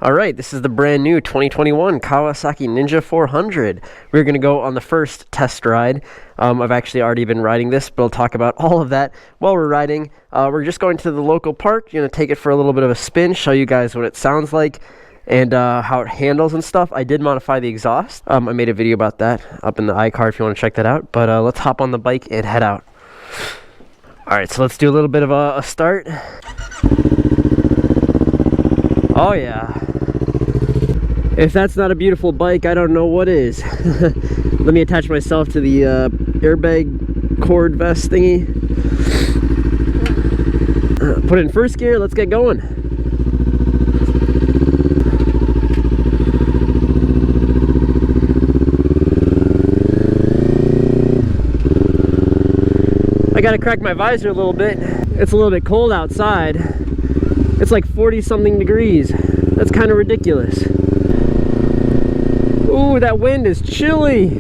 All right, this is the brand new 2021 Kawasaki Ninja 400. We're going to go on the first test ride. I've actually already been riding this, but I'll talk about all of that while we're riding. We're just going to the local park. Going to take it for a little bit of a spin, show you guys what it sounds like and how it handles and stuff. I did modify the exhaust. I made a video about that up in the iCard if you want to check that out. But let's hop on the bike and head out. All right, so let's do a little bit of a start. Oh yeah. If that's not a beautiful bike, I don't know what is. Let me attach myself to the airbag cord vest thingy. Put it in first gear, let's get going. I gotta crack my visor a little bit. It's a little bit cold outside. It's like 40 something degrees. That's kind of ridiculous. Ooh, that wind is chilly.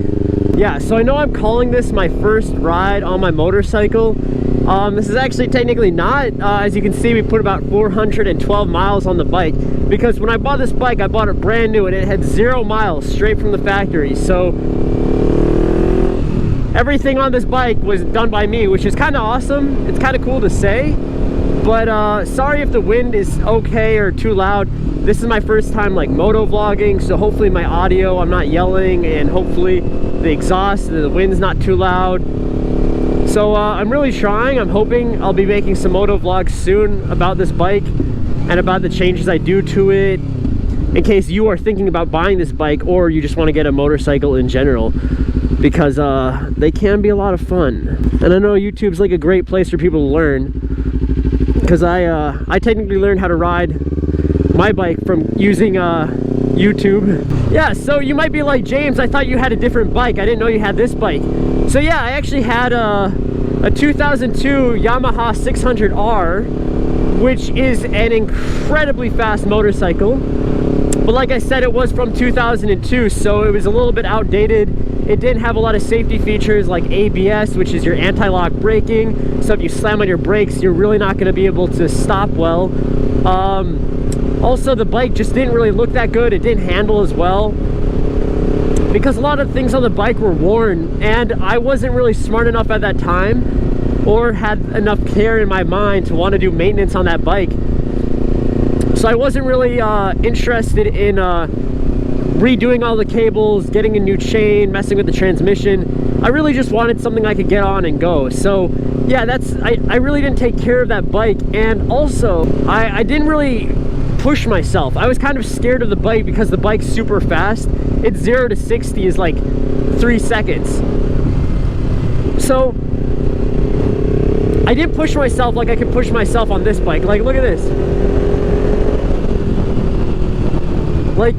Yeah, so I know I'm calling this my first ride on my motorcycle. This is actually technically not. As you can see, we put about 412 miles on the bike, because when I bought this bike, I bought it brand new and it had 0 miles straight from the factory. So everything on this bike was done by me, which is kind of awesome. It's kind of cool to say. But sorry if the wind is okay or too loud. This is my first time like moto vlogging, so hopefully my audio, I'm not yelling, and hopefully the exhaust, the wind's not too loud. So I'm really trying. I'm hoping I'll be making some moto vlogs soon about this bike and about the changes I do to it, in case you are thinking about buying this bike or you just want to get a motorcycle in general, because they can be a lot of fun. And I know YouTube's like a great place for people to learn, because I technically learned how to ride my bike from using YouTube. Yeah, so you might be like, James, I thought you had a different bike. I didn't know you had this bike. So yeah, I actually had a 2002 Yamaha 600R, which is an incredibly fast motorcycle. But like I said, it was from 2002, so it was a little bit outdated. It didn't have a lot of safety features like ABS, which is your anti-lock braking. So if you slam on your brakes, you're really not going to be able to stop well. Also, the bike just didn't really look that good. It didn't handle as well, because a lot of things on the bike were worn, and I wasn't really smart enough at that time or had enough care in my mind to want to do maintenance on that bike. So I wasn't really interested in redoing all the cables, getting a new chain, messing with the transmission. I really just wanted something I could get on and go. So yeah, I really didn't take care of that bike. And also I didn't really push myself. I was kind of scared of the bike because the bike's super fast. It's 0 to 60 is like 3 seconds. So I didn't push myself like I could push myself on this bike. Like, look at this. Like,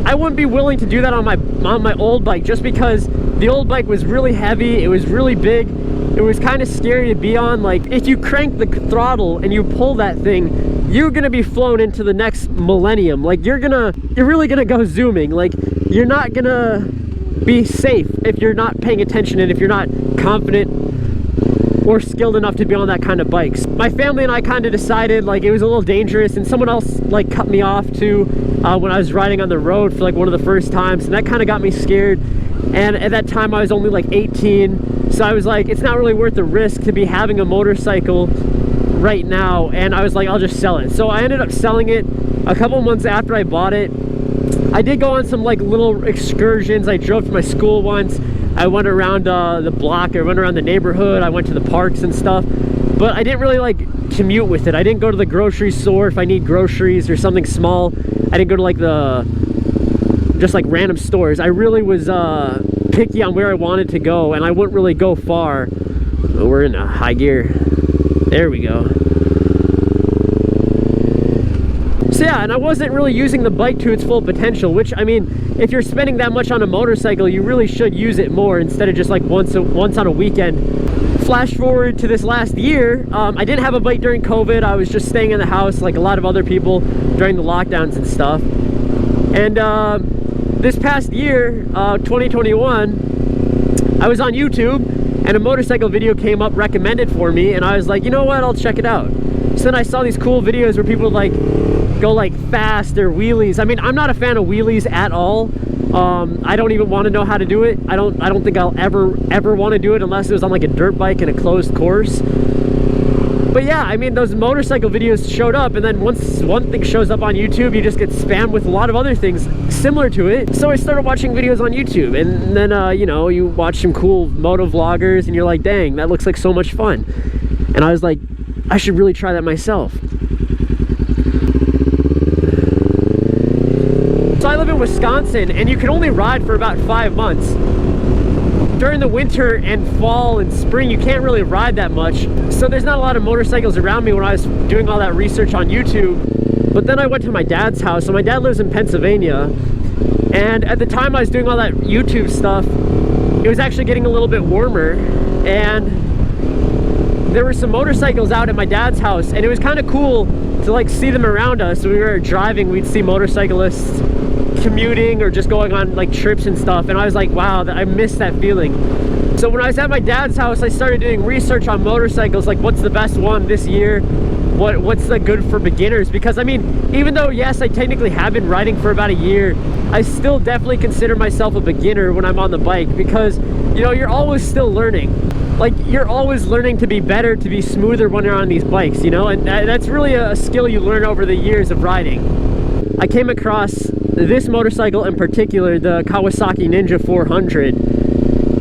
I wouldn't be willing to do that on my old bike, just because the old bike was really heavy. It was really big. It was kind of scary to be on. Like, if you crank the throttle and you pull that thing, you're gonna be flown into the next millennium. Like, you're really gonna go zooming. Like, you're not gonna be safe if you're not paying attention and if you're not confident or skilled enough to be on that kind of bikes. My family and I kind of decided like it was a little dangerous, and someone else like cut me off too when I was riding on the road for like one of the first times, and that kind of got me scared. And at that time I was only like 18, so I was like, it's not really worth the risk to be having a motorcycle right now. And I was like, I'll just sell it. So I ended up selling it a couple months after I bought it. I did go on some like little excursions. I drove to my school once. I went around the block. I went around the neighborhood. I went to the parks and stuff. But I didn't really like commute with it. I didn't go to the grocery store if I need groceries or something small. I didn't go to like just like random stores. I really was picky on where I wanted to go, and I wouldn't really go far. Oh, we're in a high gear. There we go. So yeah, and I wasn't really using the bike to its full potential, which, I mean, if you're spending that much on a motorcycle, you really should use it more instead of just like once on a weekend. Flash forward to this last year, I didn't have a bike during COVID. I was just staying in the house like a lot of other people during the lockdowns and stuff. And this past year, 2021, I was on YouTube and a motorcycle video came up recommended for me, and I was like, you know what, I'll check it out. So then I saw these cool videos where people would like go like fast or wheelies. I mean, I'm not a fan of wheelies at all. I don't even want to know how to do it. I don't think I'll ever want to do it unless it was on like a dirt bike in a closed course. But yeah, I mean, those motorcycle videos showed up, and then once one thing shows up on YouTube, you just get spammed with a lot of other things similar to it. So I started watching videos on YouTube, and then you know, you watch some cool moto vloggers and you're like, dang, that looks like so much fun. And I was like, I should really try that myself. So I live in Wisconsin, and you can only ride for about 5 months. During the winter and fall and spring, you can't really ride that much. So there's not a lot of motorcycles around me when I was doing all that research on YouTube. But then I went to my dad's house, and my dad lives in Pennsylvania. And at the time I was doing all that YouTube stuff, it was actually getting a little bit warmer. And there were some motorcycles out at my dad's house, and it was kind of cool to like see them around us. When we were driving, we'd see motorcyclists commuting or just going on like trips and stuff, and I was like, wow, I miss that feeling. So when I was at my dad's house, I started doing research on motorcycles, like what's the best one this year, what's the good for beginners, because I mean, even though yes, I technically have been riding for about a year, I still definitely consider myself a beginner when I'm on the bike, because you know, you're always still learning. Like, you're always learning to be better, to be smoother when you're on these bikes, you know, and that's really a skill you learn over the years of riding. I came across this motorcycle in particular, the Kawasaki Ninja 400,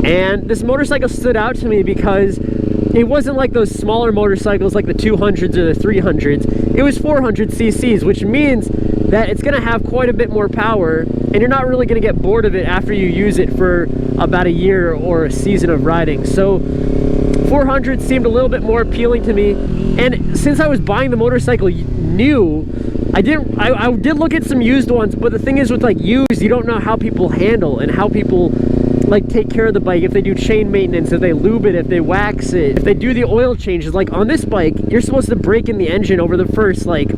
and this motorcycle stood out to me because it wasn't like those smaller motorcycles like the 200s or the 300s. It was 400 cc's, which means that it's going to have quite a bit more power, and you're not really going to get bored of it after you use it for about a year or a season of riding. So 400 seemed a little bit more appealing to me, and since I was buying the motorcycle new, I did look at some used ones, but the thing is with like used, you don't know how people handle and how people like take care of the bike, if they do chain maintenance, if they lube it, if they wax it, if they do the oil changes. Like on this bike, you're supposed to break in the engine over the first like,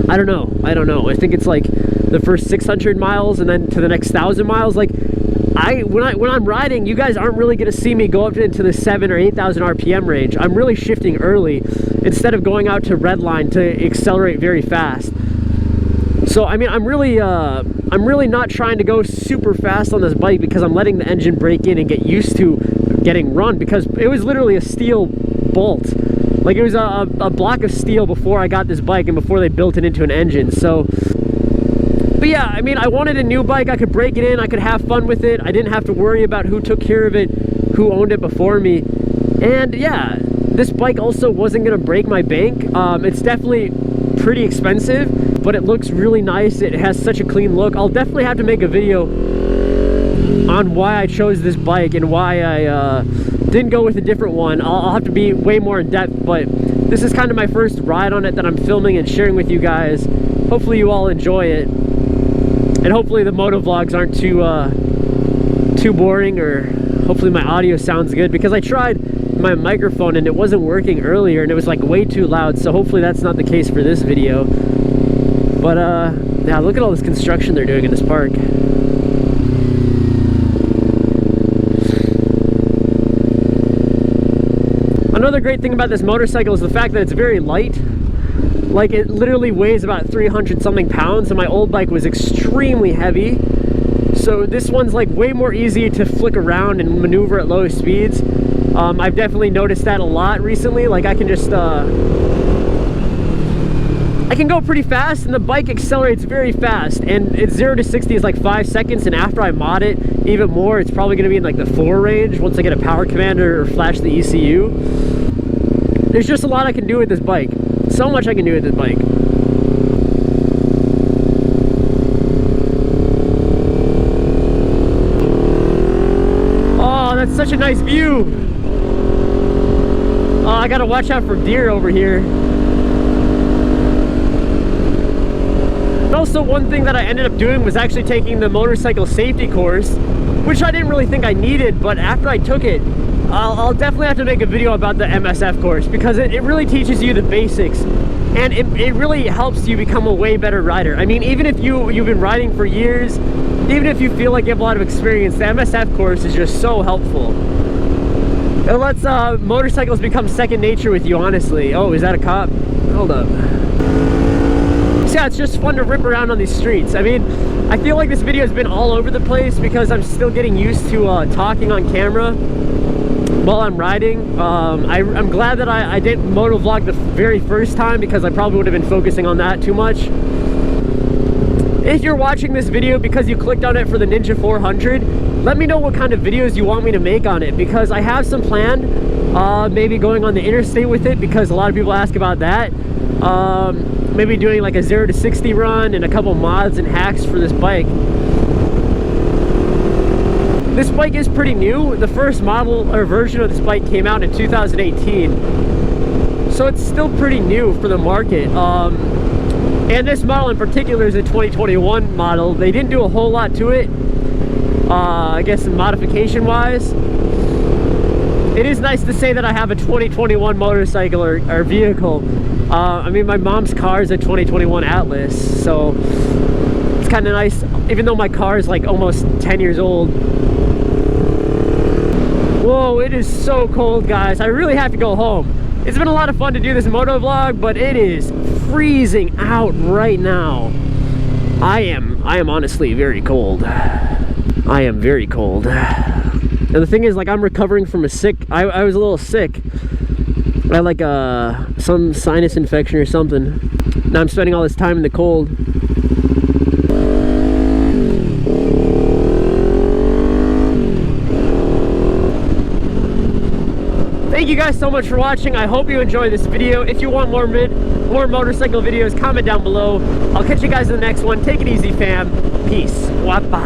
I don't know, I think it's like the first 600 miles and then to the next 1,000 miles. Like when I'm riding, you guys aren't really going to see me go up into the 7,000 or 8,000 RPM range. I'm really shifting early instead of going out to redline to accelerate very fast. So I mean, I'm really not trying to go super fast on this bike, because I'm letting the engine break in and get used to getting run, because it was literally a steel bolt. Like, it was a block of steel before I got this bike and before they built it into an engine. So, but yeah, I mean, I wanted a new bike. I could break it in, I could have fun with it. I didn't have to worry about who took care of it, who owned it before me. And yeah, this bike also wasn't gonna break my bank. It's definitely pretty expensive, but it looks really nice. It has such a clean look. I'll definitely have to make a video on why I chose this bike and why I didn't go with a different one. I'll have to be way more in depth, but this is kind of my first ride on it that I'm filming and sharing with you guys. Hopefully you all enjoy it, and hopefully the moto vlogs aren't too boring, or hopefully my audio sounds good, because I tried my microphone and it wasn't working earlier and it was like way too loud. So hopefully that's not the case for this video. But yeah, look at all this construction they're doing in this park. Another great thing about this motorcycle is the fact that it's very light. Like, it literally weighs about 300 something pounds, and my old bike was extremely heavy. So this one's like way more easy to flick around and maneuver at low speeds. I've definitely noticed that a lot recently. Like, I can just I can go pretty fast, and the bike accelerates very fast, and it's 0 to 60 is like 5 seconds, and after I mod it even more, it's probably going to be in like the 4 range once I get a power commander or flash the ECU. There's just a lot I can do with this bike. So much I can do with this bike. Oh, that's such a nice view. Oh, I gotta watch out for deer over here. Also, one thing that I ended up doing was actually taking the motorcycle safety course, which I didn't really think I needed, but after I took it, I'll definitely have to make a video about the MSF course, because it really teaches you the basics, and it really helps you become a way better rider. I mean, even if you've been riding for years, even if you feel like you have a lot of experience, the MSF course is just so helpful. It lets motorcycles become second nature with you, honestly. Oh, is that a cop? Hold up. So yeah, it's just fun to rip around on these streets. I mean, I feel like this video has been all over the place because I'm still getting used to talking on camera while I'm riding. I'm glad that I didn't moto vlog the very first time, because I probably would have been focusing on that too much. If you're watching this video because you clicked on it for the Ninja 400, let me know what kind of videos you want me to make on it, because I have some planned, maybe going on the interstate with it, because a lot of people ask about that. Maybe doing like a 0 to 60 run and a couple mods and hacks for this bike. This bike is pretty new. The first model or version of this bike came out in 2018, so it's still pretty new for the market. And this model in particular is a 2021 model. They didn't do a whole lot to it, I guess modification wise. It is nice to say that I have a 2021 motorcycle or vehicle. I mean, my mom's car is a 2021 Atlas, so it's kind of nice, even though my car is like almost 10 years old. Whoa, it is so cold, guys. I really have to go home. It's been a lot of fun to do this moto vlog, but it is freezing out right now. I am honestly very cold. I am very cold. And the thing is, like, I'm recovering from I was a little sick. I had like some sinus infection or something. Now I'm spending all this time in the cold. Thank you guys so much for watching. I hope you enjoyed this video. If you want more motorcycle videos, comment down below. I'll catch you guys in the next one. Take it easy, fam. Peace. Wapa.